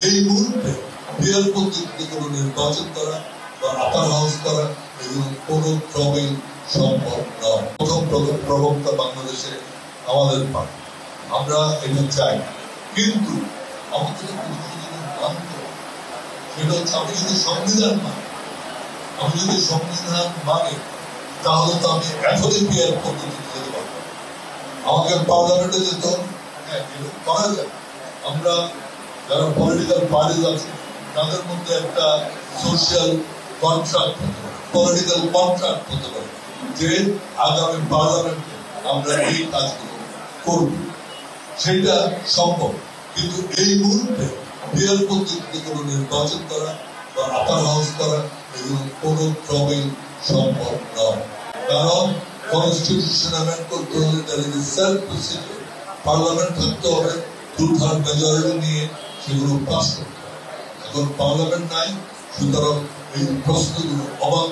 এই মুহূর্তে পিয়ার পদ্ধতিতে কোনো নির্বাচন করা বা আপার হাউস করা এগুলো কোনো ক্রমেই সম্ভব নয়। প্রথম প্রবক্তা বাংলাদেশে আমাদের পার্টি, আমরা এটা চাই, কিন্তু আমাদের সেটা হচ্ছে আমি যদি সংবিধান মানি, তাহলে তো আমি এখনই পিয়ার পদ্ধতিতে যেতে পারবো। আমাকে পার্লামেন্টে যেত, হ্যাঁ করা যায়। আমরা যারা পলিটিক্যাল পার্টি আছে তাদের মধ্যে একটা সোশ্যাল কন্ট্রাক্ট, পলিটিক্যাল কন্ট্রাক্ট হতে পারে যে আগামী পার্লামেন্টে আমরা এই কাজগুলো করব, সেটা সম্ভব। কিন্তু এই মুহূর্তে পিয়ার পদ্ধতিতে কোনো নির্বাচন করা বা আপার হাউস করা এগুলো কোনো ক্রমেই সম্ভব নয়। কারণ কনস্টিটিউশন অ্যামেন্ড করতে হলে সেলফ প্রসিডিউর, পার্লামেন্ট থাকতে হবে, 2/3 মেজরিটি নিয়ে সেগুলো পাস করতে হবে। এখন পার্লামেন্ট নাই, সুতরাং এই প্রশ্নগুলো অবাক